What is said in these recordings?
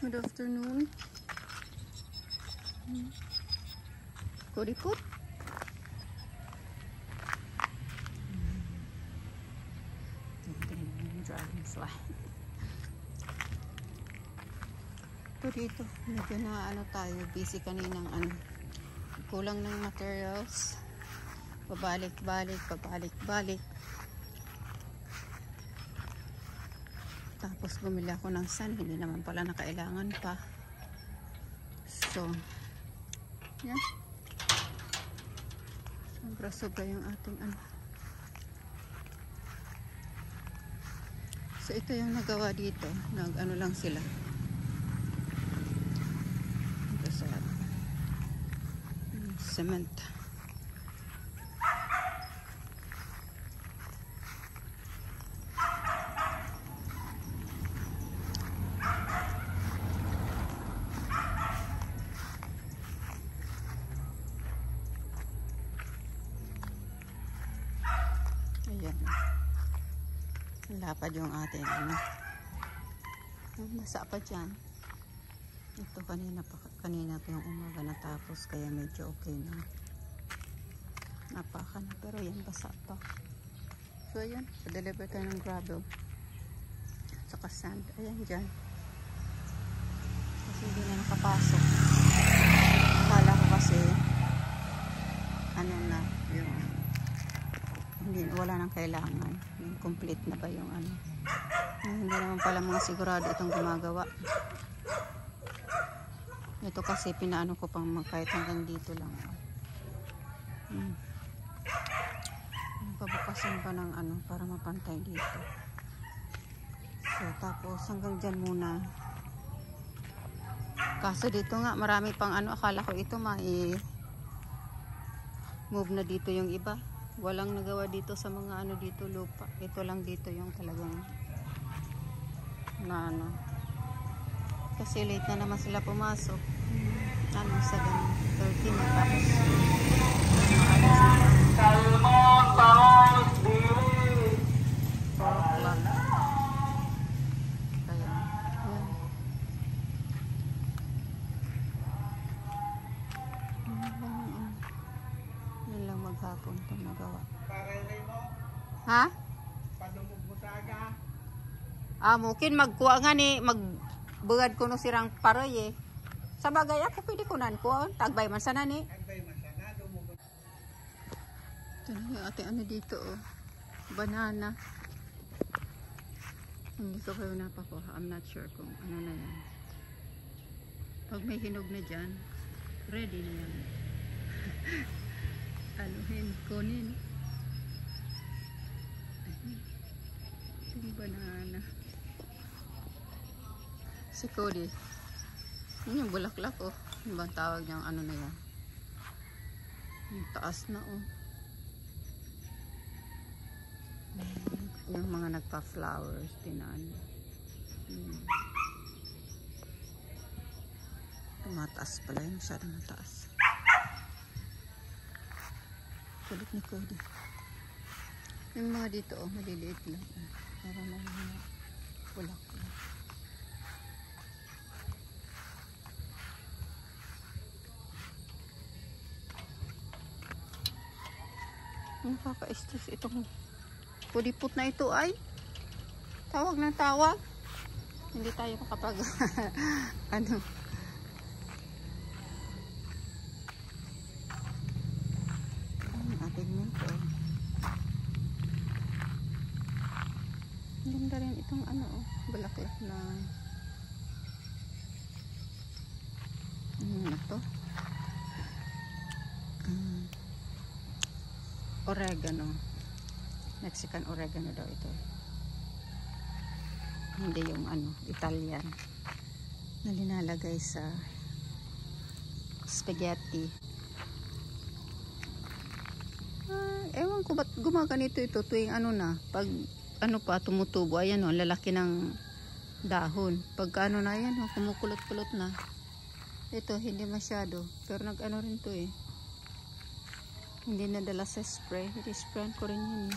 Good afternoon. Kuripot. Dragonfly. Ito dito, medyo na tayo, busy kaninang kulang ng materials. Pabalik-balik. Tapos bumili ako ng sand, hindi naman pala nakailangan pa. So, yan. Sobra-sobra yung ating So, ito yung nagawa dito. Nag-ano lang sila. Ito sa cement. Ayan. Lapad yung ating basa pa dyan. Ito kanina pa yung umaga natapos, kaya medyo okay na. Napaka na, pero yan basa pa. So ayan, pa-deliver tayo ng gravel saka sand. Ayan dyan. Kasi hindi na nakapasok. Akala ko kasi na yung wala nang kailangan. Yung complete na ba yung hindi naman pala mga sigurado itong gumagawa. Ito kasi pinaano ko pang kahit hanggang dito lang. Pabukasan pa ng para mapantay dito. So tapos hanggang dyan muna. Kaso dito nga marami pang akala ko ito move na dito yung iba. Walang nagawa dito sa mga dito lupa. Ito lang dito yung talagang kasi late na naman sila pumasok. Sa 7:30 na tapos hapon itong nagawa. Ha? Mungkin magkuha nga ni magbugad ko no sirang paroy sa bagay ako pwede ko nan ko tagbay man sana ni. Ito na yung ating dito banana. Hindi ko kayo napakuha. I'm not sure kung na yan. Pag may hinog na dyan, ready na yan. Kunin. Itong banana. Si Cody. Yun yung bulaklak Yung bang tawag niyang na yan? Yung taas na Yung mga nagpa-flowers tumataas pala yun. Masyadong mataas. Kulit ni Cody. Yung mga dito maliliit lang. Para mga bulaklak. Nakaka-stress itong pudipot na ito ay tawag ng tawag. Hindi tayo makapag ating minto. Ganda rin itong bulaklak na ito oregano, Mexican oregano daw ito, hindi yung Italian na linalagay sa spaghetti. Ewan ko ba't gumaganito ito tuwing pag pa tumutubo. Ayan lalaki ng dahon. Pagka na yan kumukulot-kulot na. Ito hindi masyado, pero rin to hindi nadala sa spray. I-sprayan ko rin yun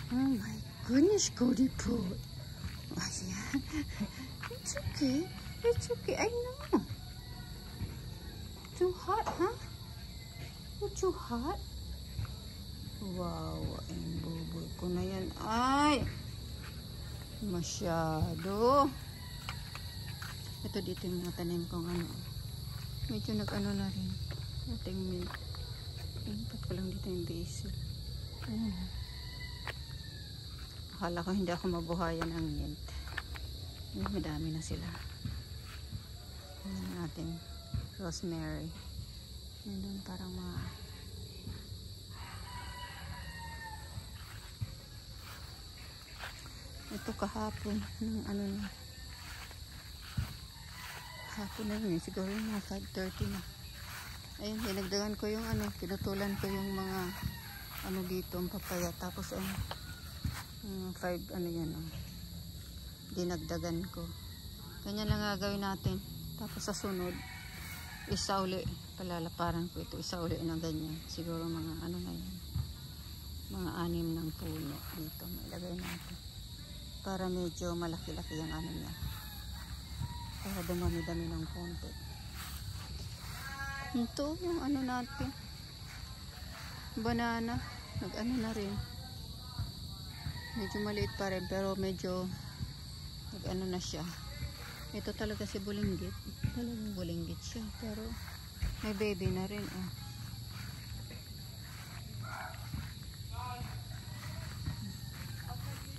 Oh my goodness, Cody Poo. Ayan. It's okay. It's okay. I know. Too hot, huh? Not too hot? Wow, ang buboy ko na yan. Ay! Masyado. Ito dito yung mga tanim kong ano. Medyo nag-ano na rin. Ating mint. Impact ko lang dito yung basil. Ayan. Akala ko hindi ako mabuhayan ng mint. Madami na sila. Ayan ang ating rosemary. Ayan parang mga ito kahapon ng ano na hapon na yun siguro yung mga 5:30 na. Ayun, dinagdagan ko yung ano, pinutulan ko yung mga ano dito, ang papaya, tapos ang 5 ano yan dinagdagan ko. Kanya lang gagawin natin, tapos sa sunod isa uli, palalaparan ko ito, isa uli na ganyan, siguro mga ano na yan, mga 6 ng puno dito, mailagay natin para medyo malaki-laki yung ano niya, para dumami-dami ng konti. Ito yung ano natin, banana, nag-ano na rin, medyo maliit pa rin pero medyo nag-ano na siya. Ito talaga si bulinggit, talagang bulinggit siya pero may baby na rin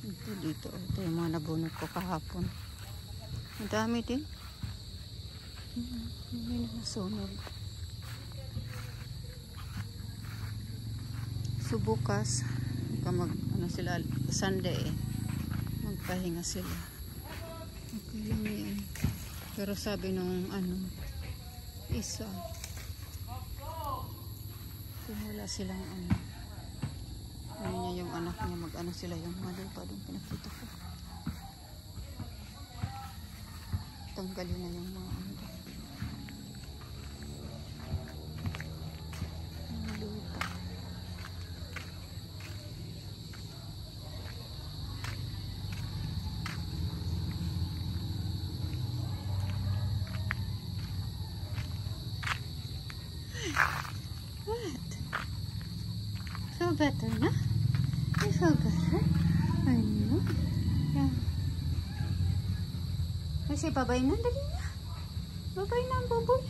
Ito dito, ito yung mga nabunot ko kahapon. Ang dami din. May nasunog. So bukas, ano sila, Sunday magpahinga sila. Okay lang yan. Pero sabi nung isa, kung wala silang ano niya yung anak niya, mag-ano sila yung mga lupa doon pinakita ko. Tanggalin na yung mga lupa. What? Feel better na? I feel better. I know. Yeah. Kasi babay na, dali na. Babay na ang buboy.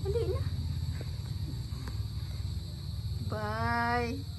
Dali na. Bye.